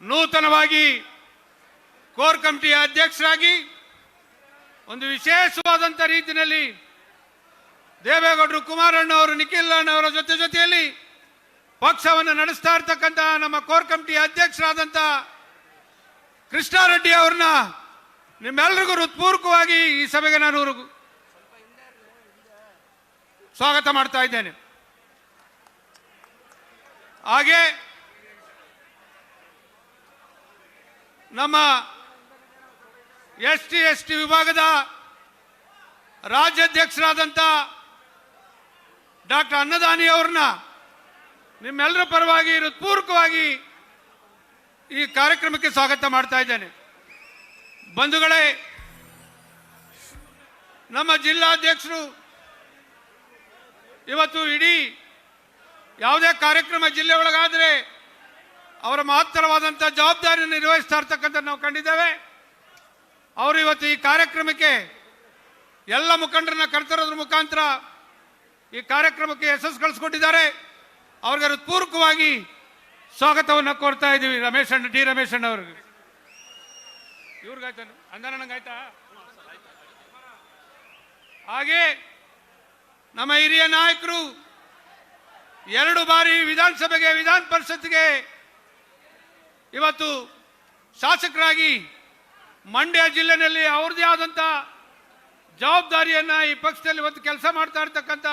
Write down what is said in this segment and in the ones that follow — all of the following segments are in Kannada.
ನೂತನವಾಗಿ ಕೋರ್ ಕಮಿಟಿಯ ಅಧ್ಯಕ್ಷರಾಗಿ ಒಂದು ವಿಶೇಷವಾದಂಥ ರೀತಿಯಲ್ಲಿ ದೇವೇಗೌಡರು, ಕುಮಾರಣ್ಣ ಅವರು, ನಿಖಿಲ್ ಅವರ ಜೊತೆಯಲ್ಲಿ ಪಕ್ಷವನ್ನು ನಡೆಸ್ತಾ ಇರ್ತಕ್ಕಂಥ ನಮ್ಮ ಕೋರ್ ಕಮಿಟಿಯ ಅಧ್ಯಕ್ಷರಾದಂಥ ಕೃಷ್ಣಾರೆಡ್ಡಿ ಅವ್ರನ್ನ ನಿಮ್ಮೆಲ್ಲರಿಗೂ ಹೃತ್ಪೂರ್ವಕವಾಗಿ ಈ ಸಭೆಗೆ ನಾನು ಸ್ವಾಗತ ಮಾಡ್ತಾ ಇದ್ದೇನೆ. ಹಾಗೆ ನಮ್ಮ ST ವಿಭಾಗದ ರಾಜ್ಯಾಧ್ಯಕ್ಷರಾದಂಥ ಡಾಕ್ಟರ್ ಅನ್ನದಾನಿ ಅವ್ರನ್ನ ನಿಮ್ಮೆಲ್ಲರ ಪರವಾಗಿ ಹೃತ್ಪೂರ್ವಕವಾಗಿ ಈ ಕಾರ್ಯಕ್ರಮಕ್ಕೆ ಸ್ವಾಗತ ಮಾಡ್ತಾ ಇದ್ದೇನೆ. ಬಂಧುಗಳೇ, ನಮ್ಮ ಜಿಲ್ಲಾಧ್ಯಕ್ಷರು ಇವತ್ತು ಇಡೀ ಯಾವುದೇ ಕಾರ್ಯಕ್ರಮ ಜಿಲ್ಲೆ ಒಳಗಾದರೆ ಅವರ ಮಹತ್ತರವಾದಂಥ ಜವಾಬ್ದಾರಿಯನ್ನು ನಿರ್ವಹಿಸ್ತಾ ಇರ್ತಕ್ಕಂಥ ನಾವು ಕಂಡಿದ್ದೇವೆ. ಅವರು ಇವತ್ತು ಈ ಕಾರ್ಯಕ್ರಮಕ್ಕೆ ಎಲ್ಲ ಮುಖಂಡರನ್ನ ಕರೆತರೋದ್ರ ಮುಖಾಂತರ ಈ ಕಾರ್ಯಕ್ರಮಕ್ಕೆ ಯಶಸ್ಸು ಗಳಿಸ್ಕೊಟ್ಟಿದ್ದಾರೆ. ಅವ್ರಿಗೆ ಹೃತ್ಪೂರ್ವಕವಾಗಿ ಸ್ವಾಗತವನ್ನು ಕೋರ್ತಾ ಇದ್ದೀವಿ. ಡಿ ರಮೇಶ್ ಅಣ್ಣ ಅವ್ರಿಗೆ, ಇವ್ರಿಗಾಯ್ತಾನೆ, ಅಂದನಂಗಾಯ್ತಾ? ಹಾಗೆ ನಮ್ಮ ಹಿರಿಯ ನಾಯಕರು 2 ಬಾರಿ ವಿಧಾನಸಭೆಗೆ, ವಿಧಾನ ಪರಿಷತ್ಗೆ ಇವತ್ತು ಶಾಸಕರಾಗಿ ಮಂಡ್ಯ ಜಿಲ್ಲೆಯಲ್ಲಿ ಅವ್ರದ್ದೇ ಆದಂಥ ಜವಾಬ್ದಾರಿಯನ್ನು ಈ ಪಕ್ಷದಲ್ಲಿ ಇವತ್ತು ಕೆಲಸ ಮಾಡ್ತಾ ಇರ್ತಕ್ಕಂಥ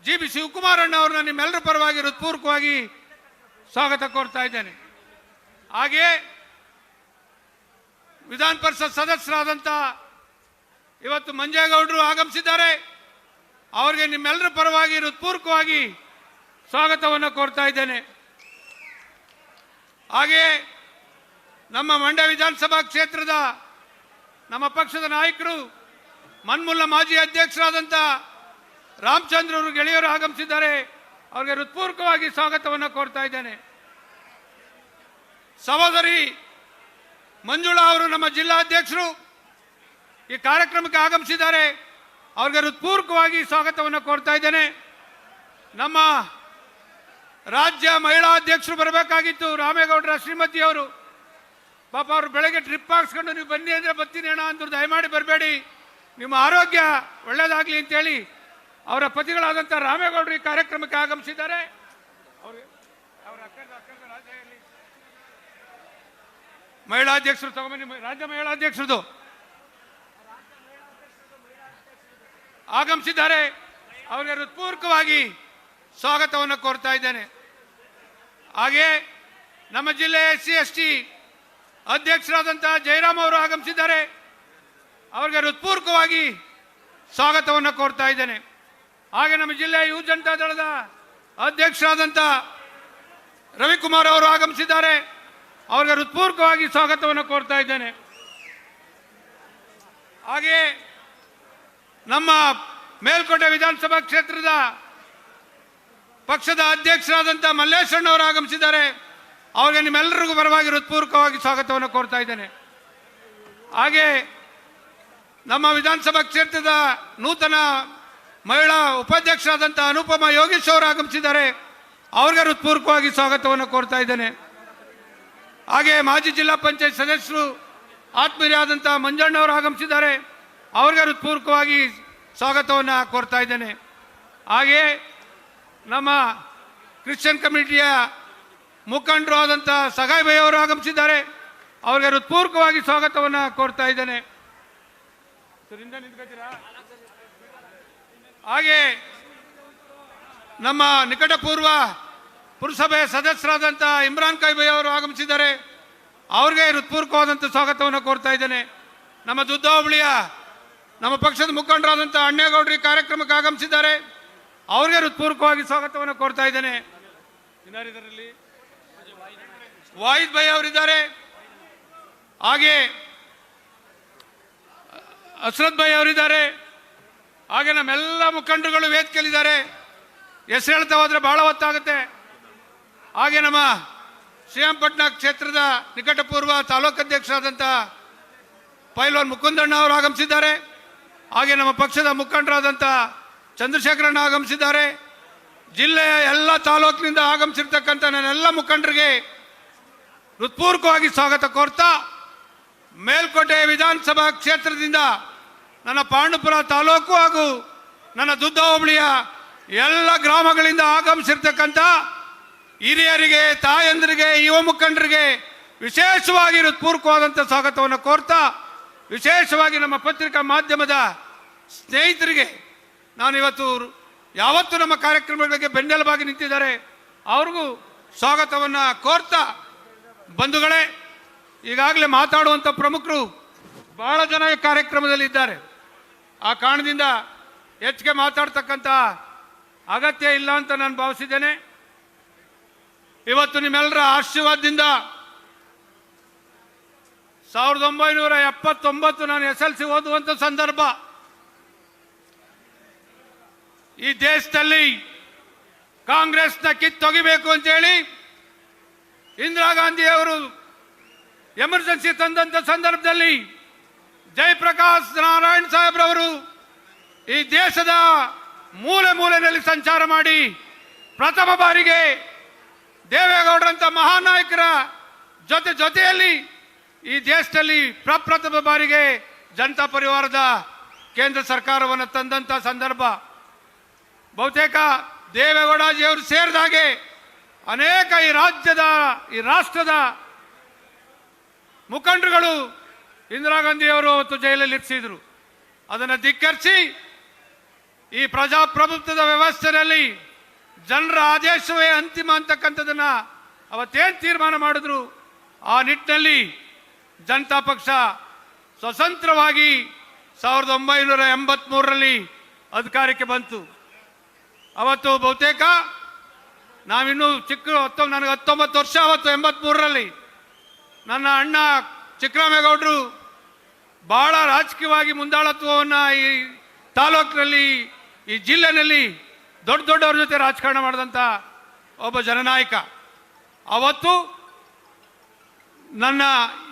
GB ಶಿವಕುಮಾರಣ್ಣ ಅವ್ರನ್ನ ನಿಮ್ಮೆಲ್ಲರ ಪರವಾಗಿ ಹೃತ್ಪೂರ್ವಕವಾಗಿ ಸ್ವಾಗತ ಕೋರ್ತಾ ಇದ್ದೇನೆ. ಹಾಗೆ ವಿಧಾನ ಪರಿಷತ್ ಸದಸ್ಯರಾದಂಥ ಇವತ್ತು ಮಂಜೇಗೌಡರು ಆಗಮಿಸಿದ್ದಾರೆ. ಅವರಿಗೆ ನಿಮ್ಮೆಲ್ಲರ ಪರವಾಗಿ ಹೃತ್ಪೂರ್ವಕವಾಗಿ ಸ್ವಾಗತವನ್ನು ಕೋರ್ತಾ ಇದ್ದೇನೆ. ಹಾಗೆ ನಮ್ಮ ಮಂಡ್ಯ ವಿಧಾನಸಭಾ ಕ್ಷೇತ್ರದ ನಮ್ಮ ಪಕ್ಷದ ನಾಯಕರು, ಮನ್ಮುಲ್ಲ ಮಾಜಿ ಅಧ್ಯಕ್ಷರಾದಂಥ ರಾಮಚಂದ್ರ ಅವರು ಗೆಳೆಯರು ಆಗಮಿಸಿದ್ದಾರೆ. ಅವರಿಗೆ ಹೃತ್ಪೂರ್ವಕವಾಗಿ ಸ್ವಾಗತವನ್ನು ಕೋರ್ತಾ ಇದ್ದೇನೆ. ಸಹೋದರಿ ಮಂಜುಳಾ ಅವರು ನಮ್ಮ ಜಿಲ್ಲಾಧ್ಯಕ್ಷರು ಈ ಕಾರ್ಯಕ್ರಮಕ್ಕೆ ಆಗಮಿಸಿದ್ದಾರೆ. ಅವರಿಗೆ ಹೃತ್ಪೂರ್ವಕವಾಗಿ ಸ್ವಾಗತವನ್ನು ಕೋರ್ತಾ ಇದ್ದೇನೆ. ನಮ್ಮ ರಾಜ್ಯ ಮಹಿಳಾ ಅಧ್ಯಕ್ಷರು ಬರಬೇಕಾಗಿತ್ತು, ರಾಮೇಗೌಡರ ಶ್ರೀಮತಿ ಅವರು. ಪಾಪ ಅವರು ಬೆಳಗ್ಗೆ ಟ್ರಿಪ್ ಹಾಕ್ಸ್ಕೊಂಡು ನೀವು ಬನ್ನಿ ಅಂದರೆ ಬರ್ತೀನಿ ಅಣ್ಣ ಅಂದ್ರು. ದಯಮಾಡಿ ಬರಬೇಡಿ, ನಿಮ್ಮ ಆರೋಗ್ಯ ಒಳ್ಳೆಯದಾಗಲಿ ಅಂತೇಳಿ ಅವರ ಪತಿಗಳಾದಂಥ ರಾಮೇಗೌಡರು ಈ ಕಾರ್ಯಕ್ರಮಕ್ಕೆ ಆಗಮಿಸಿದ್ದಾರೆ. ಮಹಿಳಾಧ್ಯಕ್ಷರು ತಗೊಂಬನ್ನಿ, ರಾಜ್ಯ ಮಹಿಳಾಧ್ಯಕ್ಷರದು ಆಗಮಿಸಿದ್ದಾರೆ. ಅವರಿಗೆ ಹೃತ್ಪೂರ್ವಕವಾಗಿ ಸ್ವಾಗತವನ್ನು ಕೋರ್ತಾ ಇದ್ದೇನೆ. ಹಾಗೆ ನಮ್ಮ ಜಿಲ್ಲೆ SC ಅಧ್ಯಕ್ಷರಾದಂಥ ಜಯರಾಮ್ ಅವರು ಆಗಮಿಸಿದ್ದಾರೆ. ಅವರಿಗೆ ಹೃತ್ಪೂರ್ವಕವಾಗಿ ಸ್ವಾಗತವನ್ನು ಕೋರ್ತಾ ಇದ್ದೇನೆ. ಹಾಗೆ ನಮ್ಮ ಜಿಲ್ಲೆಯ ಯುವ ಜನತಾ ದಳದ ಅಧ್ಯಕ್ಷರಾದಂಥ ರವಿಕುಮಾರ್ ಅವರು ಆಗಮಿಸಿದ್ದಾರೆ. ಅವರಿಗೆ ಹೃತ್ಪೂರ್ವಕವಾಗಿ ಸ್ವಾಗತವನ್ನು ಕೋರ್ತಾ ಇದ್ದೇನೆ. ಹಾಗೆ ನಮ್ಮ ಮೇಲ್ಕೋಟೆ ವಿಧಾನಸಭಾ ಕ್ಷೇತ್ರದ ಪಕ್ಷದ ಅಧ್ಯಕ್ಷರಾದಂಥ ಮಲ್ಲೇಶಣ್ಣ ಅವರು ಆಗಮಿಸಿದ್ದಾರೆ. ಅವರಿಗೆ ನಿಮ್ಮೆಲ್ಲರಿಗೂ ಪರವಾಗಿ ಹೃತ್ಪೂರ್ವಕವಾಗಿ ಸ್ವಾಗತವನ್ನು ಕೋರ್ತಾ ಇದ್ದೇನೆ. ಹಾಗೆ ನಮ್ಮ ವಿಧಾನಸಭಾ ಕ್ಷೇತ್ರದ ನೂತನ ಮಹಿಳಾ ಉಪಾಧ್ಯಕ್ಷರಾದಂಥ ಅನುಪಮ ಯೋಗೇಶ್ ಅವರು ಆಗಮಿಸಿದ್ದಾರೆ. ಅವರಿಗೆ ಹೃತ್ಪೂರ್ವಕವಾಗಿ ಸ್ವಾಗತವನ್ನು ಕೋರ್ತಾ ಇದ್ದೇನೆ. ಹಾಗೆ ಮಾಜಿ ಜಿಲ್ಲಾ ಪಂಚಾಯತ್ ಸದಸ್ಯರು ಆತ್ಮೀಯರಾದಂಥ ಮಂಜಣ್ಣ ಅವರು ಆಗಮಿಸಿದ್ದಾರೆ. ಅವರಿಗೆ ಹೃತ್ಪೂರ್ವಕವಾಗಿ ಸ್ವಾಗತವನ್ನು ಕೋರ್ತಾ ಇದ್ದೇನೆ. ಹಾಗೆ ನಮ್ಮ ಕ್ರಿಶ್ಚಿಯನ್ ಕಮ್ಯುನಿಟಿಯ ಮುಖಂಡರು ಆದಂಥ ಸಗಾಯ್ ಭೈ ಅವರು ಆಗಮಿಸಿದ್ದಾರೆ. ಅವರಿಗೆ ಹೃತ್ಪೂರ್ವಕವಾಗಿ ಸ್ವಾಗತವನ್ನು ಕೋರ್ತಾ ಇದ್ದೇನೆ. ಹಾಗೆ ನಮ್ಮ ನಿಕಟಪೂರ್ವ ಪುರಸಭೆ ಸದಸ್ಯರಾದಂಥ ಇಮ್ರಾನ್ ಖಾನ್ ಭೈ ಅವರು ಆಗಮಿಸಿದ್ದಾರೆ. ಅವ್ರಿಗೆ ಹೃತ್ಪೂರ್ವಕವಾದಂಥ ಸ್ವಾಗತವನ್ನು ಕೋರ್ತಾ ಇದ್ದೇನೆ. ನಮ್ಮ ದುದ್ದ ಹೋಬಳಿಯ ನಮ್ಮ ಪಕ್ಷದ ಮುಖಂಡರಾದಂಥ ಅಣ್ಣೇಗೌಡರು ಈ ಕಾರ್ಯಕ್ರಮಕ್ಕೆ ಆಗಮಿಸಿದ್ದಾರೆ. ಅವ್ರಿಗೆ ಹೃತ್ಪೂರ್ವಕವಾಗಿ ಸ್ವಾಗತವನ್ನು ಕೋರ್ತಾ ಇದ್ದೇನೆ. ಇದರಲ್ಲಿ ವಾಹಿದ್ ಭೈ ಅವರಿದ್ದಾರೆ. ಹಾಗೆ ಅಶ್ರತ್ ಭೈ ಅವರಿದ್ದಾರೆ. ಹಾಗೆ ನಮ್ಮೆಲ್ಲ ಮುಖಂಡರುಗಳು ವೇದಿಕೆಯಲ್ಲಿದ್ದಾರೆ. ಹೆಸರು ಹೇಳ್ತಾ ಹೋದರೆ ಬಹಳ ಹೊತ್ತಾಗುತ್ತೆ. ಹಾಗೆ ನಮ್ಮ ಶ್ರೀರಂಗಪಟ್ಟಣ ಕ್ಷೇತ್ರದ ನಿಕಟಪೂರ್ವ ತಾಲೂಕು ಅಧ್ಯಕ್ಷರಾದಂಥ ಪೈಲ್ವಾನ್ ಮುಕುಂದಣ್ಣ ಅವರು ಆಗಮಿಸಿದ್ದಾರೆ. ಹಾಗೆ ನಮ್ಮ ಪಕ್ಷದ ಮುಖಂಡರಾದಂಥ ಚಂದ್ರಶೇಖರಣ್ಣ ಆಗಮಿಸಿದ್ದಾರೆ. ಜಿಲ್ಲೆಯ ಎಲ್ಲ ತಾಲೂಕಿನಿಂದ ಆಗಮಿಸಿರ್ತಕ್ಕಂಥ ನನ್ನೆಲ್ಲ ಮುಖಂಡರಿಗೆ ಹೃತ್ಪೂರ್ವಕವಾಗಿ ಸ್ವಾಗತ ಕೋರ್ತಾ ಮೇಲ್ಕೋಟೆ ವಿಧಾನಸಭಾ ಕ್ಷೇತ್ರದಿಂದ ನನ್ನ ಪಾಂಡುಪುರ ತಾಲೂಕು ಹಾಗೂ ನನ್ನ ದುದ್ದ ಹೋಬಳಿಯ ಎಲ್ಲ ಗ್ರಾಮಗಳಿಂದ ಆಗಮಿಸಿರ್ತಕ್ಕಂಥ ಹಿರಿಯರಿಗೆ, ತಾಯಂದರಿಗೆ, ಯುವ ಮುಖಂಡರಿಗೆ ವಿಶೇಷವಾಗಿ ಹೃತ್ಪೂರ್ವಕವಾದಂಥ ಸ್ವಾಗತವನ್ನು ಕೋರ್ತಾ, ವಿಶೇಷವಾಗಿ ನಮ್ಮ ಪತ್ರಿಕಾ ಮಾಧ್ಯಮದ ಸ್ನೇಹಿತರಿಗೆ ನಾನು ಯಾವತ್ತು ನಮ್ಮ ಕಾರ್ಯಕ್ರಮಗಳಿಗೆ ಬೆನ್ನೆಲುಬಾಗಿ ನಿಂತಿದ್ದಾರೆ ಅವ್ರಿಗೂ ಸ್ವಾಗತವನ್ನು ಕೋರ್ತಾ, ಬಂಧುಗಳೇ, ಈಗಾಗಲೇ ಮಾತಾಡುವಂಥ ಪ್ರಮುಖರು ಬಹಳ ಜನ ಈ ಕಾರ್ಯಕ್ರಮದಲ್ಲಿ ಇದ್ದಾರೆ. ಆ ಕಾರಣದಿಂದ ಹೆಚ್ಚಿಗೆ ಮಾತಾಡ್ತಕ್ಕಂಥ ಅಗತ್ಯ ಇಲ್ಲ ಅಂತ ನಾನು ಭಾವಿಸಿದ್ದೇನೆ. ಇವತ್ತು ನಿಮ್ಮೆಲ್ಲರ ಆಶೀರ್ವಾದದಿಂದ 1979 ನಾನು SLC ಓದುವಂಥ ಸಂದರ್ಭ. ಈ ದೇಶದಲ್ಲಿ ಕಾಂಗ್ರೆಸ್ನ ಕಿತ್ತೊಗಿಬೇಕು ಅಂತೇಳಿ ಇಂದಿರಾ ಗಾಂಧಿ ಅವರು ಎಮರ್ಜೆನ್ಸಿ ತಂದಂಥ ಸಂದರ್ಭದಲ್ಲಿ ಜಯಪ್ರಕಾಶ್ ನಾರಾಯಣ್ ಸಾಹೇಬ್ರವರು ಈ ದೇಶದ ಮೂಲೆ ಮೂಲೆಯಲ್ಲಿ ಸಂಚಾರ ಮಾಡಿ ಪ್ರಥಮ ಬಾರಿಗೆ ದೇವೇಗೌಡರಂಥ ಮಹಾನಾಯಕರ ಜೊತೆಯಲ್ಲಿ ಈ ದೇಶದಲ್ಲಿ ಪ್ರಪ್ರಥಮ ಬಾರಿಗೆ ಜನತಾ ಪರಿವಾರದ ಕೇಂದ್ರ ಸರ್ಕಾರವನ್ನು ತಂದಂಥ ಸಂದರ್ಭ. ಬಹುತೇಕ ದೇವೇಗೌಡಜಿಯವರು ಸೇರಿದಾಗೆ ಅನೇಕ ಈ ರಾಷ್ಟ್ರದ ಮುಖಂಡರುಗಳು ಇಂದಿರಾ ಗಾಂಧಿಯವರು ಅವತ್ತು ಜೈಲಲ್ಲಿ ಇರಿಸಿದ್ರು. ಅದನ್ನು ಧಿಕ್ಕರಿಸಿ ಈ ಪ್ರಜಾಪ್ರಭುತ್ವದ ವ್ಯವಸ್ಥೆಯಲ್ಲಿ ಜನರ ಆದೇಶವೇ ಅಂತಿಮ ಅಂತಕ್ಕಂಥದ್ದನ್ನ ಅವತ್ತೇನು ತೀರ್ಮಾನ ಮಾಡಿದ್ರು, ಆ ನಿಟ್ಟಿನಲ್ಲಿ ಜನತಾ ಪಕ್ಷ ಸ್ವತಂತ್ರವಾಗಿ 1983ರಲ್ಲಿ ಅಧಿಕಾರಕ್ಕೆ ಬಂತು. ಅವತ್ತು ಬಹುತೇಕ ನಾವಿನ್ನೂ ನನಗೆ 19 ವರ್ಷ. ಅವತ್ತು 83ರಲ್ಲಿ ನನ್ನ ಅಣ್ಣ ಚಿಕ್ಕರಾಮೇಗೌಡರು ಬಹಳ ರಾಜಕೀಯವಾಗಿ ಮುಂದಾಳತ್ವವನ್ನು ಈ ತಾಲೂಕಿನಲ್ಲಿ, ಈ ಜಿಲ್ಲೆನಲ್ಲಿ ದೊಡ್ಡವ್ರ ಜೊತೆ ರಾಜಕಾರಣ ಮಾಡಿದಂಥ ಒಬ್ಬ ಜನನಾಯಕ. ಅವತ್ತು ನನ್ನ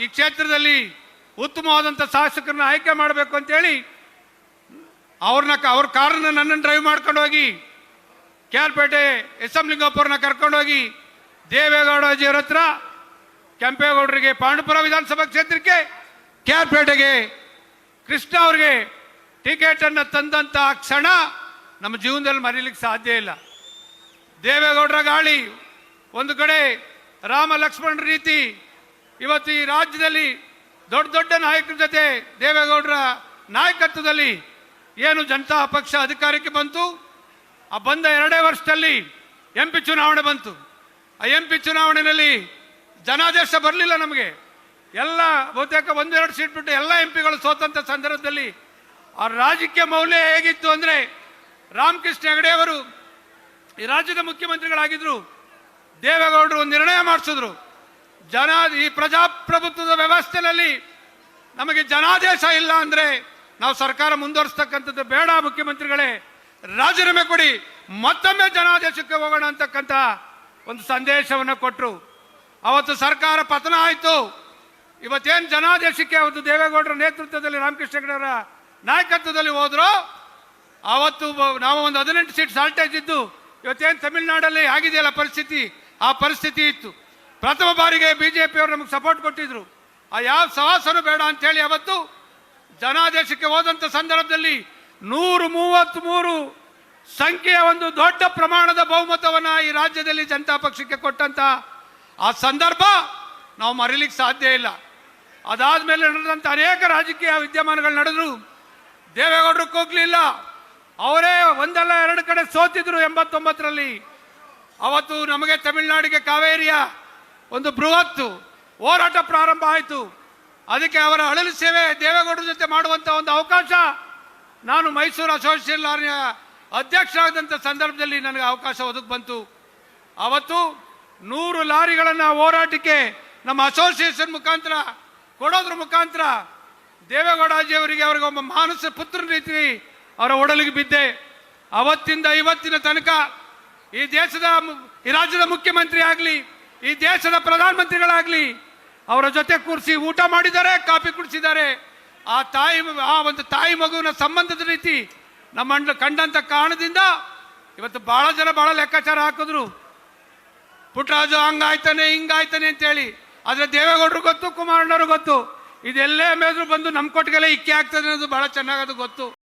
ಈ ಕ್ಷೇತ್ರದಲ್ಲಿ ಉತ್ತಮವಾದಂಥ ಶಾಸಕರನ್ನ ಆಯ್ಕೆ ಮಾಡಬೇಕು ಅಂತೇಳಿ ಅವ್ರ ಕಾರನ್ನ ನನ್ನನ್ನು ಡ್ರೈವ್ ಮಾಡ್ಕೊಂಡು ಹೋಗಿ ಕ್ಯಾಲ್ಪೇಟೆ SM ಲಿಂಗಪ್ಪವ್ರನ್ನ ಕರ್ಕೊಂಡೋಗಿ ದೇವೇಗೌಡಜಿಯವರ ಹತ್ರ ಕೆಂಪೇಗೌಡರಿಗೆ ಪಾಂಡುಪುರ ವಿಧಾನಸಭಾ ಕ್ಷೇತ್ರಕ್ಕೆ, ಕ್ಯಾಲ್ಪೇಟೆಗೆ ಕೃಷ್ಣ ಅವ್ರಿಗೆ ಟಿಕೆಟನ್ನು ತಂದಂಥ ಕ್ಷಣ ನಮ್ಮ ಜೀವನದಲ್ಲಿ ಮರೀಲಿಕ್ಕೆ ಸಾಧ್ಯ ಇಲ್ಲ. ದೇವೇಗೌಡರ ಗಾಳಿ ಒಂದು ಕಡೆ, ರಾಮ ಲಕ್ಷ್ಮಣ ರೀತಿ ಇವತ್ತು ಈ ರಾಜ್ಯದಲ್ಲಿ ದೊಡ್ಡ ನಾಯಕರ ಜೊತೆ ದೇವೇಗೌಡರ ನಾಯಕತ್ವದಲ್ಲಿ ಏನು ಜನತಾ ಪಕ್ಷ ಅಧಿಕಾರಕ್ಕೆ ಬಂತು. ಆ ಬಂದ 2 ವರ್ಷದಲ್ಲಿ MP ಚುನಾವಣೆ ಬಂತು. ಆ MP ಚುನಾವಣೆಯಲ್ಲಿ ಜನಾದೇಶ ಬರಲಿಲ್ಲ ನಮಗೆ. ಎಲ್ಲ ಬಹುತೇಕ 1-2 ಸೀಟ್ ಬಿಟ್ಟು ಎಲ್ಲ MP ಗಳು ಸೋತಂಥ ಸಂದರ್ಭದಲ್ಲಿ ಆ ರಾಜಕೀಯ ಮೌಲ್ಯ ಹೇಗಿತ್ತು ಅಂದರೆ, ರಾಮಕೃಷ್ಣ ಹೆಗಡೆ ಅವರು ಈ ರಾಜ್ಯದ ಮುಖ್ಯಮಂತ್ರಿಗಳಾಗಿದ್ರು. ದೇವೇಗೌಡರು ಒಂದು ನಿರ್ಣಯ ಮಾಡಿಸಿದ್ರು, ಈ ಪ್ರಜಾಪ್ರಭುತ್ವದ ವ್ಯವಸ್ಥೆಯಲ್ಲಿ ನಮಗೆ ಜನಾದೇಶ ಇಲ್ಲ ಅಂದರೆ ನಾವು ಸರ್ಕಾರ ಮುಂದುವರಿಸ್ತಕ್ಕಂಥದ್ದು ಬೇಡ, ಮುಖ್ಯಮಂತ್ರಿಗಳೇ ರಾಜೀನಾಮೆ ಕೊಡಿ, ಮತ್ತೊಮ್ಮೆ ಜನಾದೇಶಕ್ಕೆ ಹೋಗೋಣ ಅಂತಕ್ಕಂಥ ಒಂದು ಸಂದೇಶವನ್ನು ಕೊಟ್ಟರು. ಅವತ್ತು ಸರ್ಕಾರ ಪತನ ಆಯಿತು. ಇವತ್ತೇನು ಜನಾದೇಶಕ್ಕೆ ಅವತ್ತು ದೇವೇಗೌಡರ ನೇತೃತ್ವದಲ್ಲಿ ರಾಮಕೃಷ್ಣ ಹೆಗಡೆ ಅವರ ನಾಯಕತ್ವದಲ್ಲಿ ಹೋದ್ರು. ಆವತ್ತು ನಾವು ಒಂದು 18 ಸೀಟ್ ಸಾಲ್ಟೇಜ್ ಇದ್ದು, ಇವತ್ತೇನು ತಮಿಳುನಾಡಲ್ಲಿ ಆಗಿದೆಯಲ್ಲ ಪರಿಸ್ಥಿತಿ, ಆ ಪರಿಸ್ಥಿತಿ ಇತ್ತು. ಪ್ರಥಮ ಬಾರಿಗೆ BJP ಅವರು ನಮಗೆ ಸಪೋರ್ಟ್ ಕೊಟ್ಟಿದ್ರು. ಆ ಯಾವ ಸವಾಸನೂ ಬೇಡ ಅಂತೇಳಿ ಅವತ್ತು ಜನಾದೇಶಕ್ಕೆ ಹೋದಂಥ ಸಂದರ್ಭದಲ್ಲಿ 133 ಸಂಖ್ಯೆಯ ಒಂದು ದೊಡ್ಡ ಪ್ರಮಾಣದ ಬಹುಮತವನ್ನು ಈ ರಾಜ್ಯದಲ್ಲಿ ಜನತಾ ಪಕ್ಷಕ್ಕೆ ಕೊಟ್ಟಂತ ಆ ಸಂದರ್ಭ ನಾವು ಮರೀಲಿಕ್ಕೆ ಸಾಧ್ಯ ಇಲ್ಲ. ಅದಾದ್ಮೇಲೆ ನಡೆದಂಥ ಅನೇಕ ರಾಜಕೀಯ ವಿದ್ಯಮಾನಗಳು ನಡೆದ್ರು. ದೇವೇಗೌಡರು ಕೂಗ್ಲಿಲ್ಲ, ಅವರೇ ಒಂದಲ್ಲ 2 ಕಡೆ ಸೋತಿದ್ರು 89ರಲ್ಲಿ. ಅವತ್ತು ನಮಗೆ ತಮಿಳುನಾಡಿಗೆ ಕಾವೇರಿಯ ಒಂದು ಬೃಹತ್ ಹೋರಾಟ ಪ್ರಾರಂಭ ಆಯಿತು. ಅದಕ್ಕೆ ಅವರ ಅಳಲು ಸೇವೆ ದೇವೇಗೌಡರ ಜೊತೆ ಮಾಡುವಂಥ ಒಂದು ಅವಕಾಶ, ನಾನು ಮೈಸೂರು ಅಸೋಸಿಯೇಷನ್ ಲಾರಿಯ ಅಧ್ಯಕ್ಷರಾದಂಥ ಸಂದರ್ಭದಲ್ಲಿ ನನಗೆ ಅವಕಾಶ ಒದಗಿ ಬಂತು. ಅವತ್ತು 100 ಲಾರಿಗಳನ್ನು ಹೋರಾಟಕ್ಕೆ ನಮ್ಮ ಅಸೋಸಿಯೇಷನ್ ಮುಖಾಂತರ ಕೊಡೋದ್ರ ಮುಖಾಂತರ ದೇವೇಗೌಡಜಿಯವರಿಗೆ ಅವರಿಗೆ ಒಬ್ಬ ಮಾನಸ ಪುತ್ರನ ರೀತಿ ಅವರ ಒಡಲಿಗೆ ಬಿದ್ದೆ. ಅವತ್ತಿಂದ ಇವತ್ತಿನ ತನಕ ಈ ರಾಜ್ಯದ ಮುಖ್ಯಮಂತ್ರಿ ಆಗಲಿ, ಈ ದೇಶದ ಪ್ರಧಾನಮಂತ್ರಿಗಳಾಗಲಿ ಅವರ ಜೊತೆ ಕೂರಿಸಿ ಊಟ ಮಾಡಿದ್ದಾರೆ, ಕಾಫಿ ಕುಡಿಸಿದ್ದಾರೆ. ಆ ಒಂದು ತಾಯಿ ಮಗುವಿನ ಸಂಬಂಧದ ರೀತಿ ನಮ್ಮ ಕಂಡಂತ ಕಾರಣದಿಂದ ಇವತ್ತು ಬಹಳ ಜನ ಬಹಳ ಲೆಕ್ಕಾಚಾರ ಹಾಕಿದ್ರು. ಪುಟ್ಟರಾಜು ಹಂಗಾಯ್ತಾನೆ ಹಿಂಗಾಯ್ತಾನೆ ಅಂತೇಳಿ. ಆದರೆ ದೇವೇಗೌಡರು ಗೊತ್ತು, ಕುಮಾರಣ್ಣವ್ರು ಗೊತ್ತು. ಇದೆಲ್ಲೇ ಮೇದ್ರು ಬಂದು ನಮ್ಮ ಕೊಟ್ಟಿಗೆಲ್ಲ ಇಕ್ಕೆ ಆಗ್ತದೆ ಅನ್ನೋದು ಬಹಳ ಚೆನ್ನಾಗಿ ಅದು ಗೊತ್ತು.